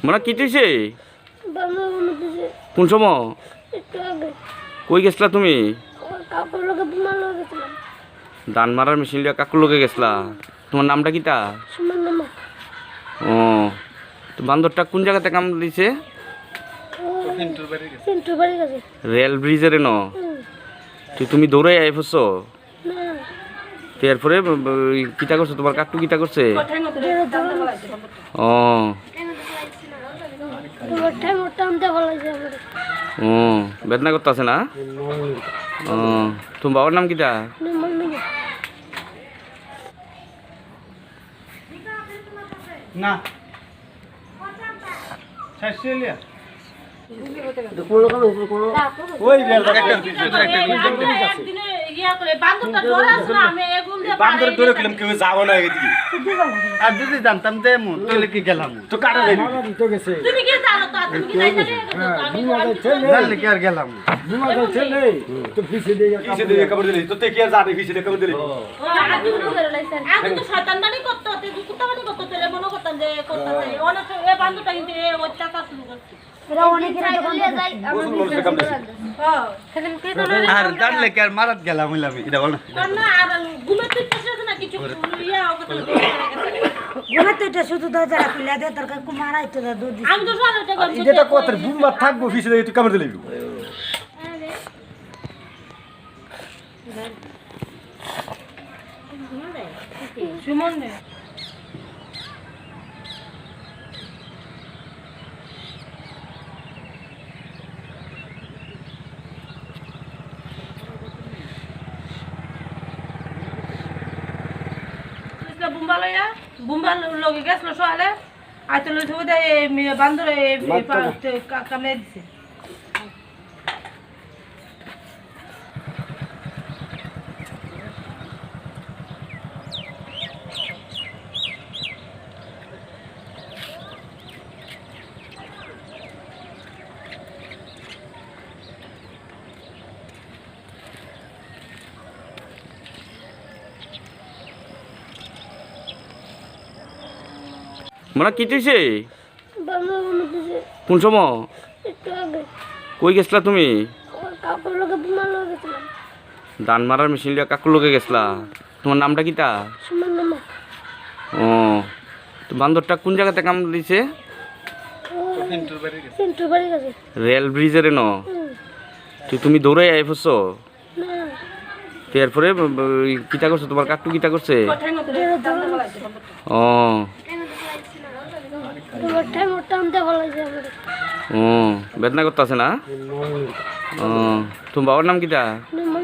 মানে কি তুইছে বাংলা মধ্যে কোন সময় একটু আগে কই গেছলা তুমি কাপড় লোকে বিমান লোকে গেছিলাম ধান মারার মেশিন লিয়া কাকুর লোকে গেছলা তোমার নামটা কিটা সুমন নামা ও তো বান্দরটা কোন জায়গাতে কাম দিছে সেন্টু বাড়ি গেছে রেল ব্রিজের ন তুমি দৌড়ে আই পড়ছো না তো এরপরে কিটা করছো তোমার কাকু কিটা করছে ও টাইম টাইমটা ভালো লাগছে আমার ও বেদনা করতেছে না ও তোমার বাবার নাম কিটা নির্মল নামা না শাসিলিয়া ওই বান্দর ধরে গেলাম কেউ যাবো না এদিকে আর যদি জানতাম যে তাহলে কি গেলাম তো কাটা তুমি কি জানো তো তুমি কি জানলে কি আর গেলাম পিছে দিয়ে খবর দিলি তো তে কি আর জানি পিছে দিয়ে খবর দিলি আগে তো শয়তান বানি করতে হতে কুত্তা বানি করতে হতে মনে করতাম যে করতে অনেক এ বান্ধবটা কিন্তু এ অত্যাচার শুরু করছে আর জানলে কি আর মারাত গেলাম হইলাম এটা বল না আর ঘুমে তুই পেছনে না কিছু ইয়া ওকে শুধু দরজা খুলে দে তোর কাকু মারাই তো দুধ আমি তো সরাতে করছি এটা কত বুমবা থাকবো পিছে দিয়ে তুই খবর দিলি সুমন নে বুম্বা লগে গেছিল সকালে আইতে লই থবো দে বান্দরে কামে দিছে মানে কি তুইছে বাংলা মধ্যে কোন সময় একটু আগে কই গেছলা তুমি কাপড় লোকে বিমান লোকে গেছিলাম ধান মারার মেশিন লিয়া কাকুর লোকে গেছলা তোমার নামটা কিটা সুমন নামা ও তো বান্দরটা কোন জায়গাতে কাম দিছে সেন্টু বাড়ি গেছে রেল ব্রিজের ন তুমি দৌড়ে আই পড়ছো না তো এরপরে কিটা করছো তোমার কাকু কিটা করছে ও টাইমটা ভালো লাগছে আমার ও বেদনা করতেছে না ও তোমার বাবার নাম কিটা নির্মল